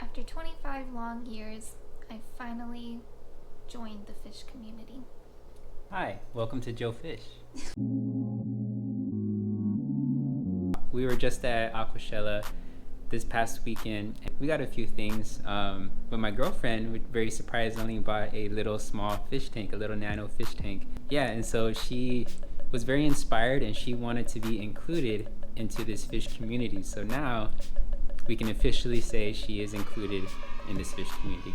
After 25 long years, I finally joined the fish community. Hi, welcome to Joe Fish. We were just at Aquashella this past weekend. We got a few things, but my girlfriend very surprisingly bought a little small fish tank, a little nano fish tank. Yeah, and so she was very inspired and she wanted to be included into this fish community. So now we can officially say she is included in this fish community.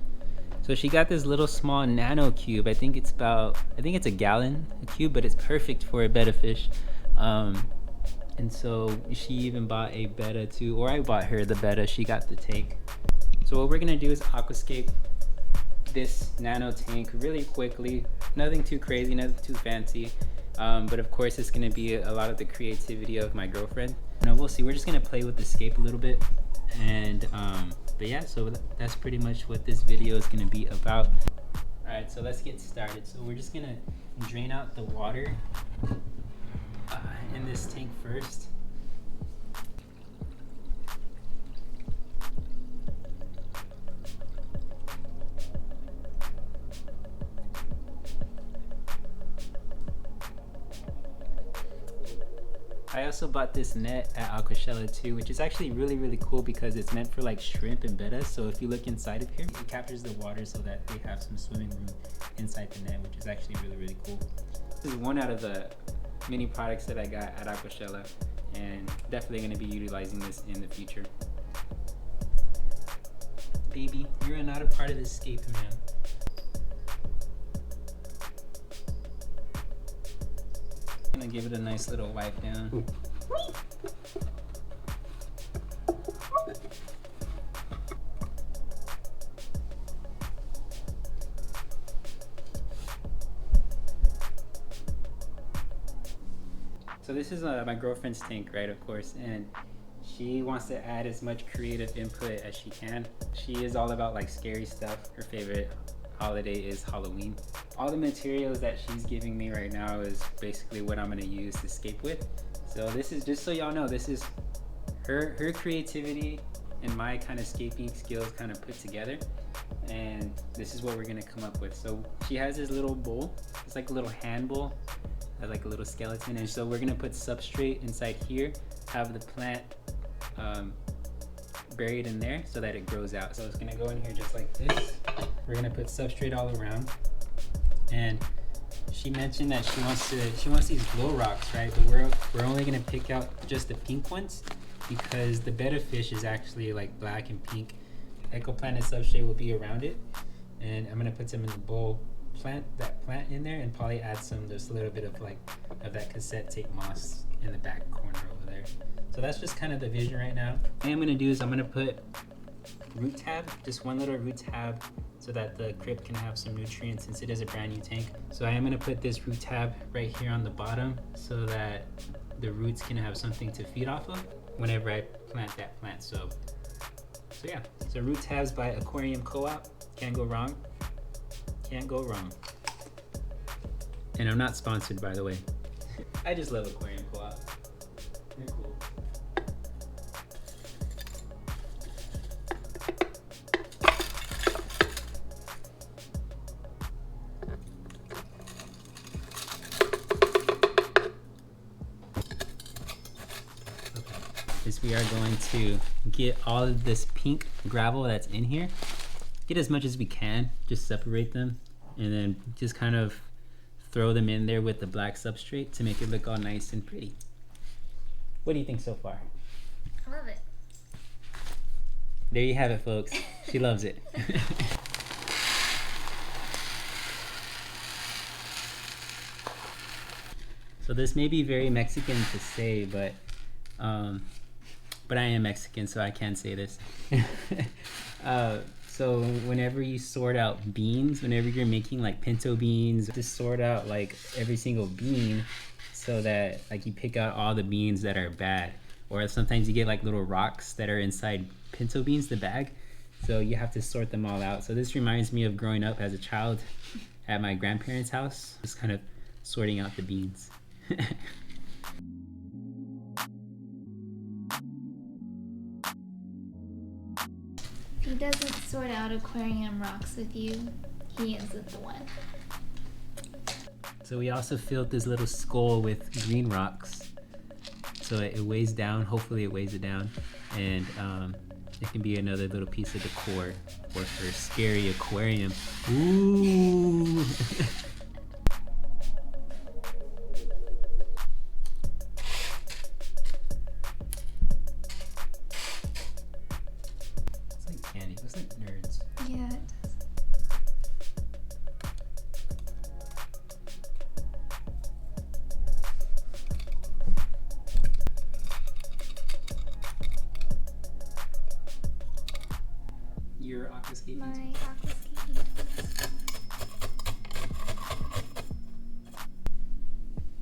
So she got this little small nano cube. I think it's a gallon a cube, but it's perfect for a betta fish. And so she even bought a betta too, or I bought her the betta. She got the tank. So what we're gonna do is aquascape this nano tank really quickly. Nothing too crazy, nothing too fancy. But of course it's gonna be a lot of the creativity of my girlfriend. We'll see. We're just gonna play with the scape a little bit. And but yeah, so that's pretty much what this video is gonna be about. All right, so let's get started. So we're just gonna drain out the water in this tank first. I also bought this net at Aquashella too, which is actually really cool because it's meant for like shrimp and betta. So if you look inside of here, it captures the water so that they have some swimming room inside the net, which is actually really cool. This is one out of the many products that I got at Aquashella, and definitely going to be utilizing this in the future. Baby, you're not a part of this scape, man. I'm gonna give it a nice little wipe down. So this is my girlfriend's tank, right, of course, and she wants to add as much creative input as she can. She is all about like scary stuff. Her favorite holiday is Halloween. All the materials that she's giving me right now is basically what I'm gonna use to scape with. So this is, just so y'all know, this is her creativity and my kind of scaping skills kind of put together. And this is what we're gonna come up with. So she has this little bowl. It's like a little hand bowl, like a little skeleton. And so we're gonna put substrate inside here, have the plant buried in there so that it grows out. So it's gonna go in here just like this. We're gonna put substrate all around. And she mentioned that she wants these glow rocks, right? But we're only gonna pick out just the pink ones because the betta fish is actually like black and pink. Ecoplanet substrate will be around it, and I'm gonna put some in the bowl. Plant that plant in there, and probably add just a little bit of that cassette tape moss in the back corner over there. So that's just kind of the vision right now. What I'm gonna do is I'm gonna put root tab, just one little root tab, so that the crypt can have some nutrients since it is a brand new tank. So I am gonna put this root tab right here on the bottom so that the roots can have something to feed off of whenever I plant that plant. So yeah, so root tabs by Aquarium Co-op, can't go wrong. Can't go wrong. And I'm not sponsored, by the way. I just love Aquarium Co-op. They're cool. We are going to get all of this pink gravel that's in here, get as much as we can, just separate them, and then just kind of throw them in there with the black substrate to make it look all nice and pretty. What do you think so far? I love it. There you have it, folks. She loves it. So this may be very Mexican to say, but I am Mexican, so I can say this. So whenever you sort out beans, whenever you're making like pinto beans, just sort out like every single bean so that like you pick out all the beans that are bad. Or sometimes you get like little rocks that are inside pinto beans, the bag. So you have to sort them all out. So this reminds me of growing up as a child at my grandparents' house, just kind of sorting out the beans. If he doesn't sort out aquarium rocks with you, he isn't the one. So we also filled this little skull with green rocks. So it weighs down, hopefully it weighs it down. And it can be another little piece of decor for her scary aquarium. Ooh! It's like candy, it's like nerds. Yeah, it does. Your Aquascape? My Aquascape.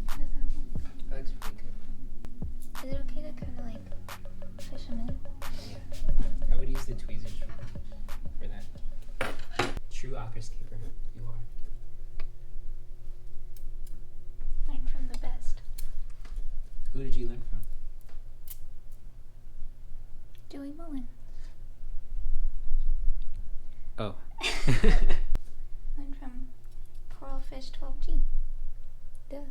How does that look? That looks pretty good. Is it okay to kind of like push him in? Yeah. I would use the tweezers for that. True Aquascaper, you are. Learn from the best. Who did you learn from? Joey Mullen. Oh. Learn from Coralfish 12G. Duh.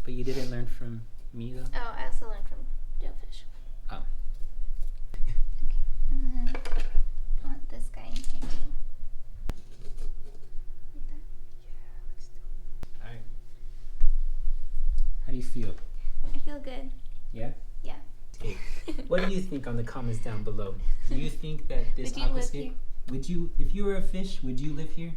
But you didn't learn from me though? Oh, I also learned from Joefish. Oh. Okay. And then I want this guy in here too. Like that. Alright. How do you feel? I feel good. Yeah? Yeah. Okay. What do you think on the comments down below? Do you think that this Would you live Aquascape, here? would you, if you were a fish, would you live here?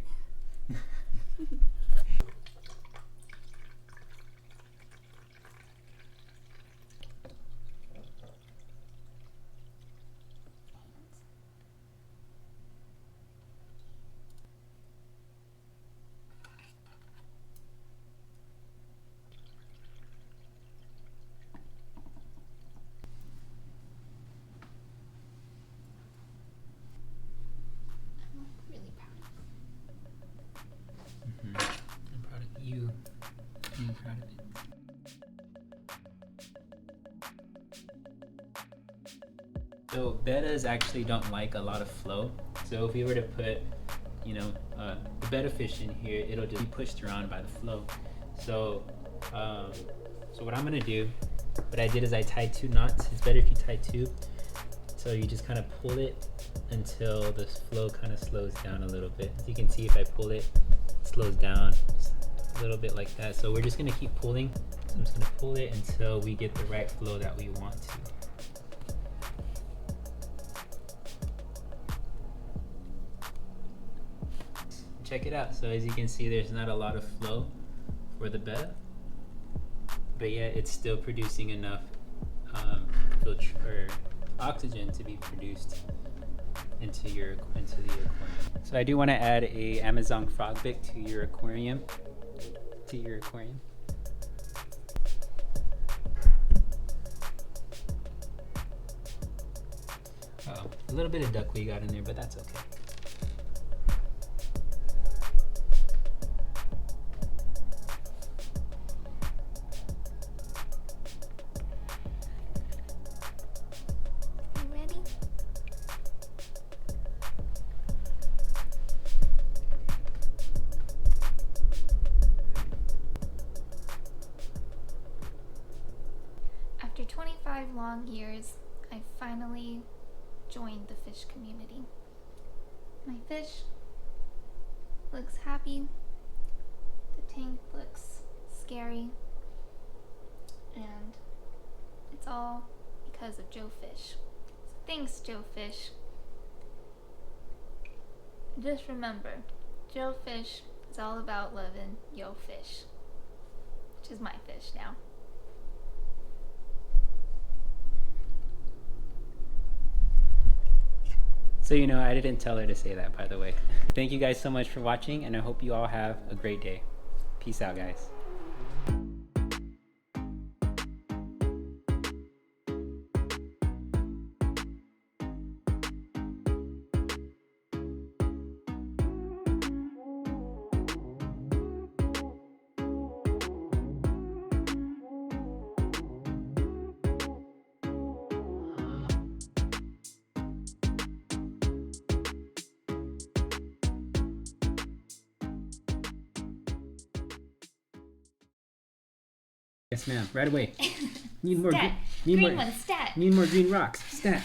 I'm really proud of I'm proud of you. I'm proud of it. So bettas actually don't like a lot of flow. So if we were to put, you know, the betta fish in here, it'll just be pushed around by the flow. So, so what I'm gonna do, what I did is I tied 2 knots. It's better if you tie 2. So you just kind of pull it until the flow kind of slows down a little bit. As you can see, if I pull it, it slows down a little bit like that. So we're just gonna keep pulling. So I'm just gonna pull it until we get the right flow that we want to. Check it out. So as you can see, there's not a lot of flow for the betta, but yet it's still producing enough oxygen to be produced into the aquarium. So I do want to add a Amazon frogbic to your aquarium. Oh, a little bit of duckweed got in there, but that's okay. You ready? After 25 long years, I finally joined the fish community. My fish looks happy. The tank looks scary. And it's all because of Joe Fish. So thanks, Joe Fish. Just remember, Joe Fish is all about loving yo fish, which is my fish now. So, you know, I didn't tell her to say that, by the way. Thank you guys so much for watching, and I hope you all have a great day. Peace out, guys. Yes, ma'am. Right away. Need more. Stat. Need Green more. one, stat. Need more green rocks. Stat.